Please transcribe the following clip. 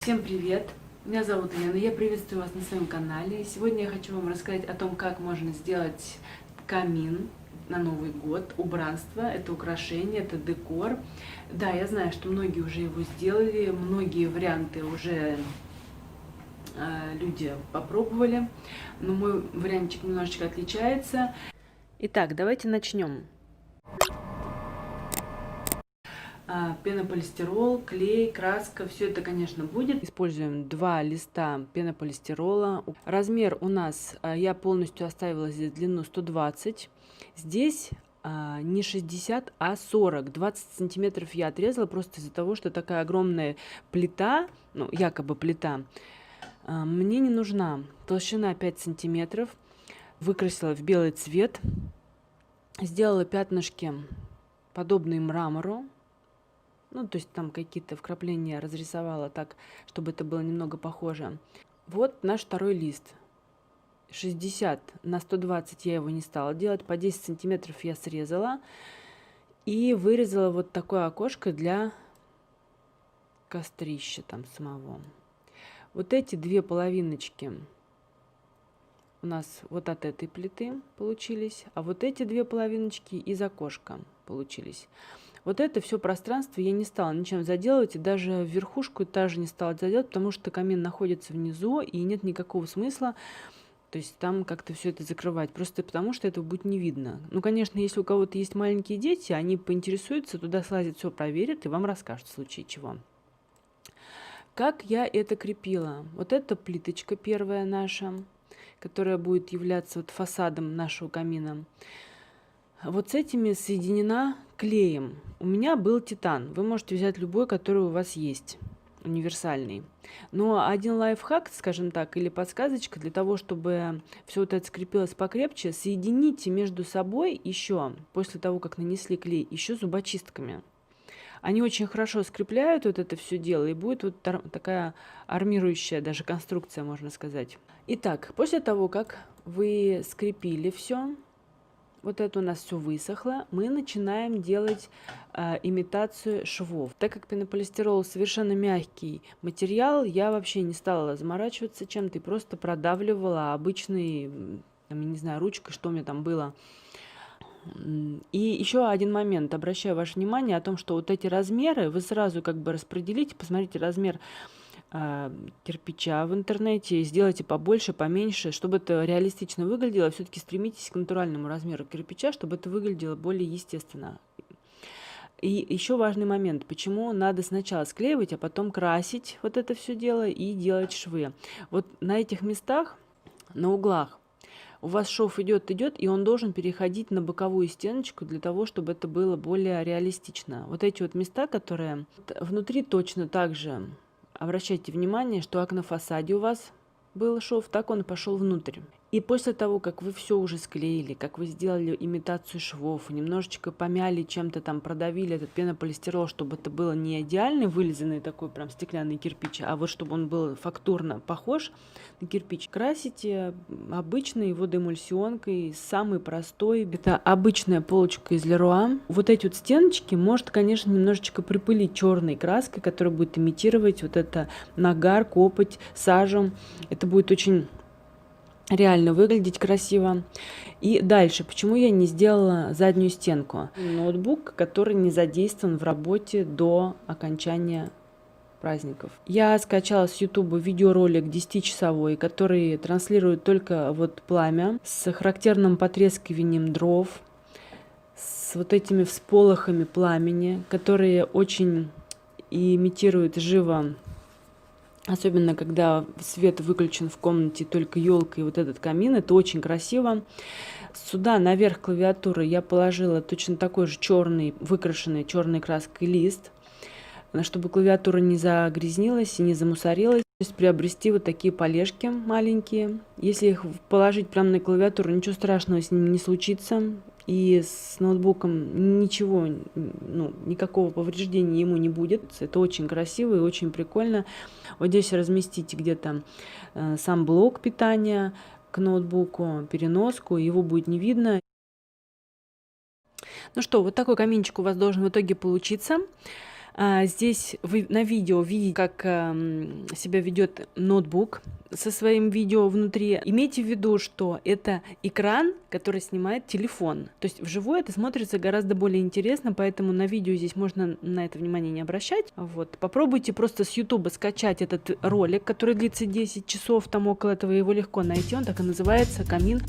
Всем привет! Меня зовут Лена, я приветствую вас на своем канале. Сегодня я хочу вам рассказать о том, как можно сделать камин на Новый год. Убранство, это украшение, это декор. Да, я знаю, что многие уже его сделали, многие варианты уже люди попробовали, но мой вариантчик немножечко отличается. Итак, давайте начнем. Пенополистирол, клей, краска, все это, конечно, будет. Используем 2 листа пенополистирола. Размер у нас, я полностью оставила здесь длину 120. Здесь не 60, а 40. 20 сантиметров я отрезала просто из-за того, что такая огромная плита, ну, якобы плита, мне не нужна. Толщина 5 сантиметров. Выкрасила в белый цвет. Сделала пятнышки, подобные мрамору. Ну, то есть там какие-то вкрапления разрисовала так, чтобы это было немного похоже. Вот наш второй лист. 60 на 120 я его не стала делать. По 10 сантиметров я срезала. И вырезала вот такое окошко для кострища там самого. Вот эти 2 половиночки у нас вот от этой плиты получились. А вот эти 2 половиночки из окошка получились. Вот это все пространство я не стала ничем заделывать, и даже верхушку тоже не стала заделать, потому что камин находится внизу, и нет никакого смысла, то есть там как-то все это закрывать, просто потому что этого будет не видно. Ну, конечно, если у кого-то есть маленькие дети, они поинтересуются, туда слазят, все проверят и вам расскажут в случае чего. Как я это крепила? Вот эта плиточка первая наша, которая будет являться вот фасадом нашего камина. Вот с этими соединена клеем. У меня был титан. Вы можете взять любой, который у вас есть, универсальный. Но один лайфхак, скажем так, или подсказочка для того, чтобы все вот это скрепилось покрепче, соедините между собой еще, после того, как нанесли клей, еще зубочистками. Они очень хорошо скрепляют вот это все дело, и будет вот такая армирующая даже конструкция, можно сказать. Итак, после того, как вы скрепили все, вот это у нас все высохло, мы начинаем делать имитацию швов. Так как пенополистирол совершенно мягкий материал, я вообще не стала заморачиваться чем-то и просто продавливала обычной, там, я не знаю, ручкой, что у меня там было. И еще один момент, обращаю ваше внимание о том, что вот эти размеры вы сразу как бы распределите, посмотрите размер кирпича в интернете, сделайте побольше, поменьше, чтобы это реалистично выглядело. Все-таки стремитесь к натуральному размеру кирпича, чтобы это выглядело более естественно. И еще важный момент, почему надо сначала склеивать, а потом красить вот это все дело и делать швы. Вот на этих местах, на углах, у вас шов идет, и он должен переходить на боковую стеночку для того, чтобы это было более реалистично. Вот эти вот места, которые внутри точно так же. Обращайте внимание, что как на фасаде у вас был шов, так он и пошел внутрь. И после того, как вы все уже склеили, как вы сделали имитацию швов, немножечко помяли чем-то там, продавили этот пенополистирол, чтобы это было не идеальный вылизанный такой прям стеклянный кирпич, а вот чтобы он был фактурно похож на кирпич, красите обычной водоэмульсионкой, самой простой. Это обычная полочка из Леруа. Вот эти вот стеночки может, конечно, немножечко припылить черной краской, которая будет имитировать вот это нагар, копоть, сажу. Это будет очень реально выглядеть красиво. И дальше, почему я не сделала заднюю стенку? Ноутбук, который не задействован в работе до окончания праздников. Я скачала с YouTube видеоролик 10-часовой, который транслирует только вот пламя с характерным потрескиванием дров, с вот этими всполохами пламени, которые очень имитируют живо. Особенно, когда свет выключен в комнате, только елка и вот этот камин. Это очень красиво. Сюда наверх клавиатуры я положила точно такой же черный, выкрашенный черной краской лист, чтобы клавиатура не загрязнилась и не замусорилась. То есть приобрести вот такие полежки маленькие. Если их положить прямо на клавиатуру, ничего страшного с ними не случится. И с ноутбуком ничего, ну, никакого повреждения ему не будет. Это очень красиво и очень прикольно. Вот здесь разместите где-то сам блок питания к ноутбуку, переноску, его будет не видно. Ну что, вот такой каминчик у вас должен в итоге получиться. Здесь вы на видео видите, как себя ведет ноутбук со своим видео внутри. Имейте в виду, что это экран, который снимает телефон. То есть вживую это смотрится гораздо более интересно, поэтому на видео здесь можно на это внимание не обращать. Вот. Попробуйте просто с YouTube скачать этот ролик, который длится 10 часов, там около этого, его легко найти. Он так и называется «Камин